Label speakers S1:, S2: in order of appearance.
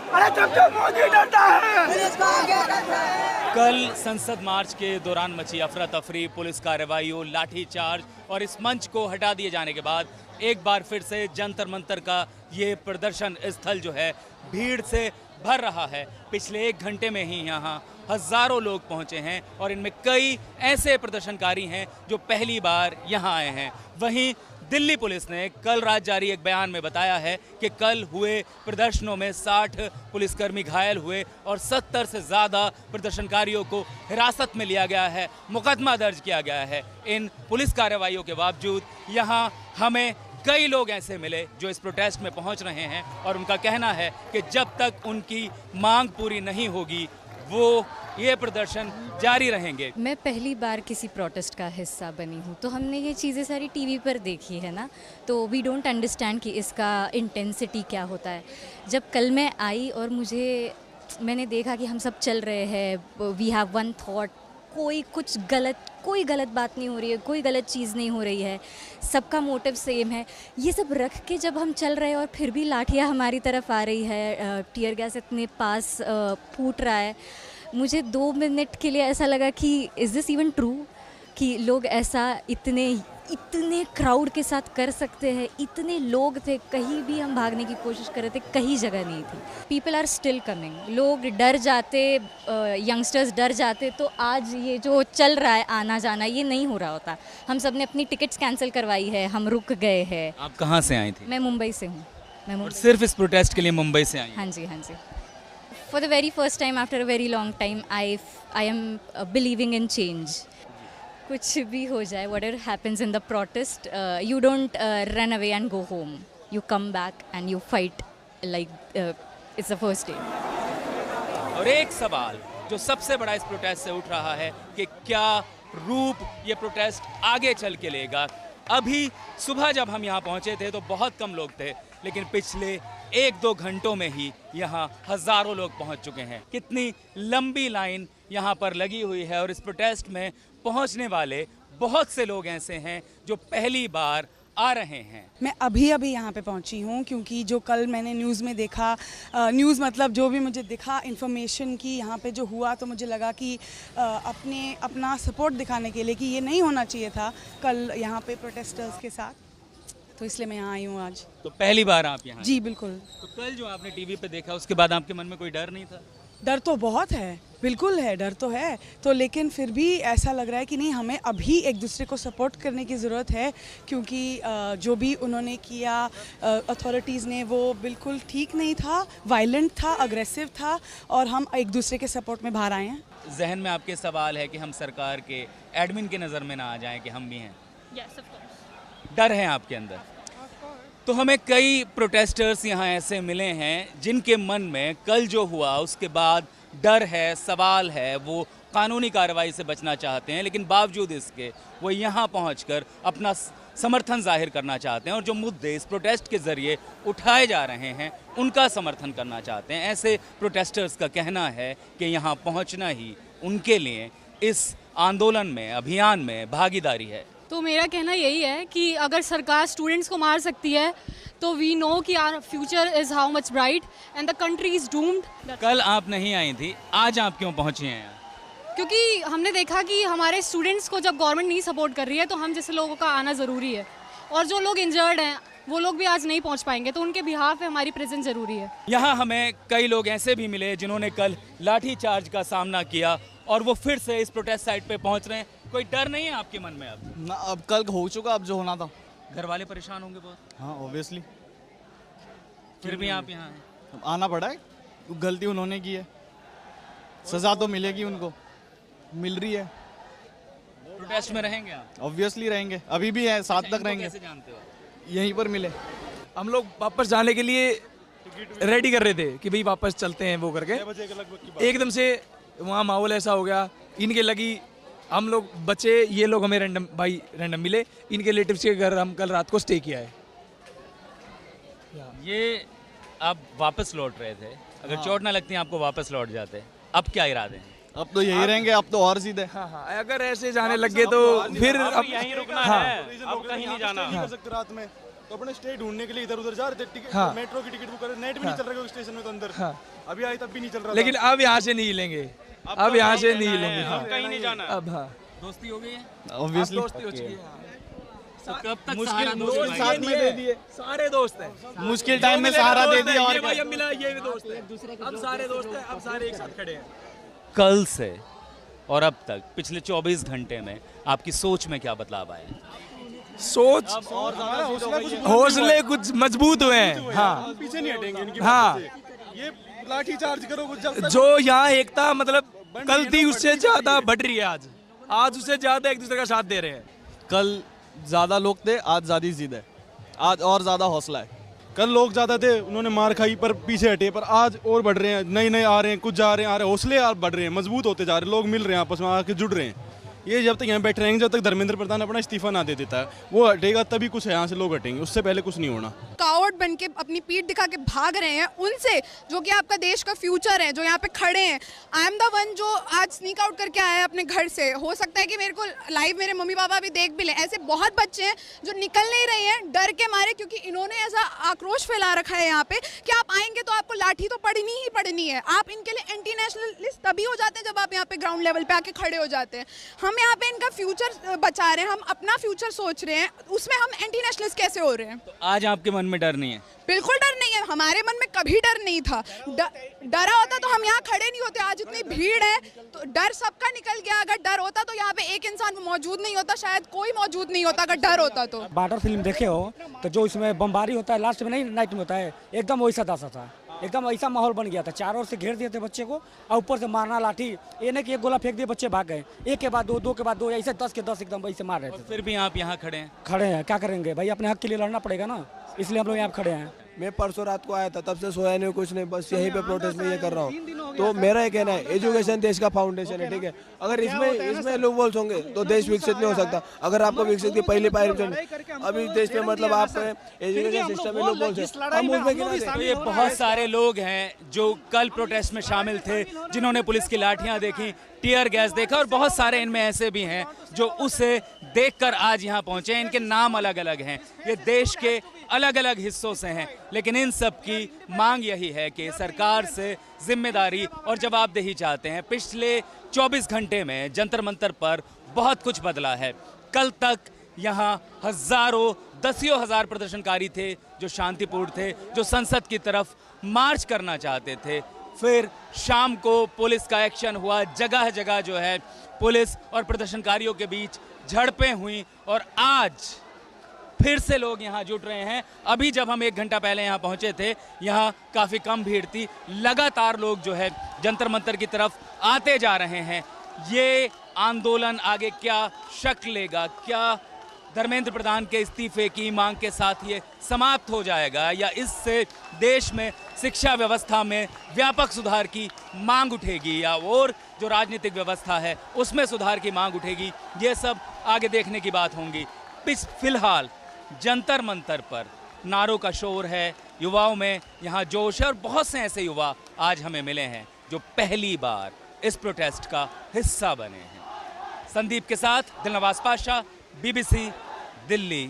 S1: अरे जब तक मोदी डरता है।
S2: कल संसद मार्च के दौरान मची अफरा तफरी, पुलिस कार्रवाइयों, लाठीचार्ज और इस मंच को हटा दिए जाने के बाद एक बार फिर से जंतर मंतर का ये प्रदर्शन स्थल जो है भीड़ से भर रहा है। पिछले 1 घंटे में ही यहाँ हजारों लोग पहुँचे हैं और इनमें कई ऐसे प्रदर्शनकारी हैं जो पहली बार यहाँ आए हैं। वहीं दिल्ली पुलिस ने कल रात जारी एक बयान में बताया है कि कल हुए प्रदर्शनों में 60 पुलिसकर्मी घायल हुए और 70 से ज़्यादा प्रदर्शनकारियों को हिरासत में लिया गया है, मुकदमा दर्ज किया गया है। इन पुलिस कार्रवाइयों के बावजूद यहाँ हमें कई लोग ऐसे मिले जो इस प्रोटेस्ट में पहुँच रहे हैं और उनका कहना है कि जब तक उनकी मांग पूरी नहीं होगी वो ये प्रदर्शन जारी रहेंगे।
S3: मैं पहली बार किसी प्रोटेस्ट का हिस्सा बनी हूँ, तो हमने ये चीज़ें सारी टीवी पर देखी है ना, तो वी डोंट अंडरस्टैंड कि इसका इंटेंसिटी क्या होता है। जब कल मैं आई और मैंने देखा कि हम सब चल रहे हैं, वी हैव वन थॉट, कोई गलत बात नहीं हो रही है, कोई गलत चीज़ नहीं हो रही है, सबका मोटिव सेम है। ये सब रख के जब हम चल रहे हैं और फिर भी लाठियाँ हमारी तरफ आ रही है, टीयर गैस इतने पास फूट रहा है, मुझे 2 मिनट के लिए ऐसा लगा कि इज़ दिस इवन ट्रू कि लोग ऐसा इतने क्राउड के साथ कर सकते हैं। इतने लोग थे, कहीं भी हम भागने की कोशिश कर रहे थे, कहीं जगह नहीं थी। People are still coming. लोग डर जाते, यंगस्टर्स डर जाते तो आज ये जो चल रहा है आना जाना ये नहीं हो रहा होता। हम सब ने अपनी टिकट्स कैंसिल करवाई है, हम रुक गए हैं।
S2: आप कहाँ से आई थी?
S3: मैं मुंबई से हूँ।
S2: और सिर्फ इस प्रोटेस्ट के लिए मुंबई से आई?
S3: हाँ जी, हाँ जी। For the very first time after a very long time I am believing in change. कुछ भी हो जाए, whatever happens in the protest, you don't run away and go home. You come back and you fight like it's the first day.
S2: और एक सवाल जो सबसे बड़ा इस प्रोटेस्ट से उठ रहा है कि क्या रूप ये प्रोटेस्ट आगे चल के लेगा। अभी सुबह जब हम यहाँ पहुँचे थे तो बहुत कम लोग थे, लेकिन पिछले 1-2 घंटों में ही यहाँ हजारों लोग पहुँच चुके हैं। कितनी लंबी लाइन यहाँ पर लगी हुई है और इस प्रोटेस्ट में पहुँचने वाले बहुत से लोग ऐसे हैं जो पहली बार आ रहे हैं।
S4: मैं अभी यहाँ पे पहुंची हूँ क्योंकि जो कल मैंने न्यूज़ में देखा, न्यूज़ मतलब जो भी मुझे दिखा इन्फॉर्मेशन की यहाँ पे जो हुआ, तो मुझे लगा कि अपना सपोर्ट दिखाने के लिए कि ये नहीं होना चाहिए था कल यहाँ पे प्रोटेस्टर्स के साथ, तो इसलिए मैं यहाँ आई हूँ आज।
S2: तो पहली बार आप यहाँ?
S4: जी बिल्कुल।
S2: तो कल जो आपने टीवी पे देखा उसके बाद आपके मन में कोई डर नहीं था?
S4: डर तो बहुत है, बिल्कुल है, डर तो है, तो लेकिन फिर भी ऐसा लग रहा है कि नहीं, हमें अभी एक दूसरे को सपोर्ट करने की ज़रूरत है क्योंकि जो भी उन्होंने किया अथॉरिटीज़ ने वो बिल्कुल ठीक नहीं था, वायलेंट था, अग्रेसिव था, और हम एक दूसरे के सपोर्ट में बाहर आए हैं।
S2: जहन में आपके सवाल है कि हम सरकार के एडमिन के नज़र में ना आ जाएं कि हम भी हैं?
S3: Yes, of course.
S2: डर है आपके अंदर? तो हमें कई प्रोटेस्टर्स यहाँ ऐसे मिले हैं जिनके मन में कल जो हुआ उसके बाद डर है, सवाल है, वो कानूनी कार्रवाई से बचना चाहते हैं, लेकिन बावजूद इसके वो यहाँ पहुँचकर अपना समर्थन जाहिर करना चाहते हैं और जो मुद्दे इस प्रोटेस्ट के ज़रिए उठाए जा रहे हैं उनका समर्थन करना चाहते हैं। ऐसे प्रोटेस्टर्स का कहना है कि यहाँ पहुँचना ही उनके लिए इस आंदोलन में, अभियान में भागीदारी है।
S5: तो मेरा कहना यही है कि अगर सरकार स्टूडेंट्स को मार सकती है तो वी नो कि our future is how much bright and the country is doomed.
S2: कल आप नहीं आई थी, आज आप क्यों पहुंची हैं यहाँ?
S5: क्योंकि हमने देखा कि हमारे स्टूडेंट्स को जब गवर्नमेंट नहीं सपोर्ट कर रही है तो हम जैसे लोगों का आना ज़रूरी है, और जो लोग इंजर्ड हैं वो लोग भी आज नहीं पहुंच पाएंगे, तो उनके बिहाफ पे हमारी प्रेजेंस ज़रूरी है।
S2: यहाँ हमें कई लोग ऐसे भी मिले जिन्होंने कल लाठी चार्ज का सामना किया और वो फिर से इस प्रोटेस्ट साइट पे पहुँच रहे हैं। कोई डर नहीं है आपके मन में? अब
S6: ना, अब कल हो चुका, अब जो होना था।
S2: घर वाले परेशान होंगे बहुत?
S6: हाँ ऑब्वियसली।
S2: फिर भी आप यहाँ हैं?
S6: आना पड़ा है, गलती उन्होंने की है, सजा तो मिलेगी उनको, मिल रही है।
S2: प्रोटेस्ट में रहेंगे आप?
S6: ऑब्वियसली रहेंगे, अभी भी है, साथ तक रहेंगे।
S2: कैसे जानते हो?
S6: यहीं पर मिले।
S7: हम लोग वापस जाने के लिए रेडी कर रहे थे कि भाई वापस चलते हैं वो करके, एकदम से वहाँ माहौल ऐसा हो गया, इनके लगी, हम लोग बचे, ये लोग हमें रैंडम मिले, इनके रिलेटिव्स के घर हम कल रात को स्टे किया है।
S2: ये आप वापस लौट रहे थे, अगर चोट ना लगती आपको वापस लौट जाते, अब क्या इरादे हैं?
S6: अब तो यही रहेंगे, अब तो और सीधे।
S7: हाँ, अगर ऐसे जाने लग गए तो फिर अब
S8: यहीं रुकना
S7: हाँ,
S8: है, अब कहीं नहीं जाना।
S6: रात में
S8: तो अपने स्टे ढूंढने के लिए इधर उधर जा रहे थे,
S7: हाँ।
S8: मेट्रो की टिकट बुक कर रहे, नेट भी नहीं चल रहा है स्टेशन में तो अंदर।
S7: हाँ।
S8: अभी आए तब भी नहीं चल रहा
S7: लेकिन अब यहाँ से नहीं हिलेंगे, अब यहाँ से नहीं हिलेंगे। हाँ।
S2: कहीं नहीं जाना।
S7: अब हाँ
S2: दोस्ती हो गई है?
S8: ऑब्वियसली
S7: दोस्ती हो चुकी है।
S2: तो कब तक
S7: मुश्किल
S2: सहारा दोस्त
S7: दोस्त
S2: भाई?
S7: साथ में दे दिए, सारे दोस्त हैं।
S8: मुश्किल टाइम में सहारा दे दिया और
S7: ये भाई अब मिला, ये भी दोस्त है। अब सारे दोस्त हैं, अब सारे एक साथ खड़े हैं।
S2: कल से और अब तक पिछले 24 घंटे में आपकी सोच में क्या बदलाव आया है?
S7: सोच हौसले कुछ मजबूत हुए हैं। हाँ
S8: पीछे नहीं हटेंगे इनकी
S7: हाँ।
S8: बात से। ये लाठी चार्ज करो कुछ जब तक
S7: जो यहाँ एकता मतलब कल थी उससे ज्यादा बढ़ रही है आज उससे ज्यादा एक दूसरे का साथ दे रहे हैं।
S6: कल ज़्यादा लोग थे, आज ज़्यादा जिद है, आज और ज़्यादा हौसला है।
S8: कल लोग ज्यादा थे, उन्होंने मार खाई पर पीछे हटे, पर आज और बढ़ रहे हैं, नए नए आ रहे हैं, कुछ जा रहे हैं, आ रहे हैं, हौसले आप बढ़ रहे हैं, मजबूत होते जा रहे हैं, लोग मिल रहे हैं, आपस में आके जुड़ रहे हैं। ये जब तक यहाँ बैठे रहेंगे, जब तक धर्मेंद्र प्रधान अपना इस्तीफा ना दे देता है, वो हटेगा तभी कुछ यहाँ से लोग हटेंगे, उससे पहले कुछ नहीं होना।
S9: कावर्ड बन के अपनी पीठ दिखा के भाग रहे हैं उनसे, जो कि आपका देश का फ्यूचर है, जो यहाँ पे खड़े हैं। आई एम द वन जो आज स्नीक आउट करके आया है अपने घर से। हो सकता है कि मेरे को लाइव मेरे मम्मी पापा भी देख भी लें। ऐसे बहुत बच्चे हैं जो निकल नहीं रहे हैं डर के मारे, क्योंकि इन्होंने ऐसा आक्रोश फैला रखा है यहाँ पे कि आप आएंगे तो आपको लाठी तो पड़नी ही पड़नी है। आप इनके लिए एंटी नेशनलिस्ट तभी हो जाते हैं जब आप यहाँ पे ग्राउंड लेवल पे आके खड़े हो जाते हैं। हम यहाँ पे इनका फ्यूचर बचा रहे हैं, हम अपना फ्यूचर सोच रहे हैं, उसमें हम एंटी नेशनलिस्ट कैसे हो रहे हैं?
S2: तो आज आपके मन में डर नहीं है?
S9: बिल्कुल डर नहीं है, हमारे मन में कभी डर नहीं था। डरा होता तो हम यहाँ खड़े नहीं होते। आज इतनी भीड़ है तो डर सबका निकल गया। अगर डर होता तो यहाँ पे एक इंसान मौजूद नहीं होता, शायद कोई मौजूद नहीं होता अगर डर होता तो।
S10: बॉर्डर फिल्म देखे हो तो जो इसमें बमबारी होता है लास्ट में, नहीं नाइट में होता है, एकदम वैसा दासा था, एकदम ऐसा माहौल बन गया था। चारों ओर से घेर दिए थे बच्चे को और ऊपर से मारना लाठी, ये नहीं कि एक गोला फेंक दिए बच्चे भाग गए, एक के बाद दो, दो के बाद दो, ऐसे 10 के 10 एकदम ऐसे मार रहे थे।
S2: फिर भी आप यहाँ खड़े हैं?
S10: खड़े हैं, क्या करेंगे भाई, अपने हक के लिए लड़ना पड़ेगा ना, इसलिए हम लोग यहाँ खड़े हैं।
S11: मैं परसों रात को आया था, तब से सोया नहीं, कुछ नहीं, बस यहीं पे प्रोटेस्ट में ये कर रहा हूँ। तो मेरा ये कहना है, एजुकेशन देश का फाउंडेशन है, ठीक है। अगर इसमें लूप होल्स होंगे तो देश विकसित नहीं हो सकता। अगर आपको विकसित की पहली पायरी, अभी देश में मतलब आप एजुकेशन सिस्टम में लूप होल्स है, हम उसमें गिना
S2: तो ये बहुत सारे लोग हैं जो कल प्रोटेस्ट में शामिल थे, जिन्होंने पुलिस की लाठियां देखी, टियर गैस देखा, और बहुत सारे इनमें ऐसे भी हैं जो उसे देखकर आज यहाँ पहुंचे हैं। इनके नाम अलग अलग हैं, ये देश के अलग अलग हिस्सों से हैं, लेकिन इन सब की मांग यही है कि सरकार से जिम्मेदारी और जवाबदेही चाहते हैं। पिछले 24 घंटे में जंतर मंतर पर बहुत कुछ बदला है। कल तक यहाँ हजारों, दसियों हजार प्रदर्शनकारी थे जो शांतिपूर्ण थे, जो संसद की तरफ मार्च करना चाहते थे। फिर शाम को पुलिस का एक्शन हुआ, जगह जगह जो है पुलिस और प्रदर्शनकारियों के बीच झड़पें हुई, और आज फिर से लोग यहाँ जुट रहे हैं। अभी जब हम 1 घंटा पहले यहाँ पहुँचे थे, यहाँ काफ़ी कम भीड़ थी। लगातार लोग जो है जंतर मंतर की तरफ आते जा रहे हैं। ये आंदोलन आगे क्या शक्ल लेगा? क्या धर्मेंद्र प्रधान के इस्तीफे की मांग के साथ ये समाप्त हो जाएगा, या इससे देश में शिक्षा व्यवस्था में व्यापक सुधार की मांग उठेगी, या और जो राजनीतिक व्यवस्था है उसमें सुधार की मांग उठेगी? ये सब आगे देखने की बात होंगी। फिलहाल जंतर मंतर पर नारों का शोर है, युवाओं में यहाँ जोश है, और बहुत से ऐसे युवा आज हमें मिले हैं जो पहली बार इस प्रोटेस्ट का हिस्सा बने हैं। संदीप के साथ दिलनवाज पाशा, BBC दिल्ली।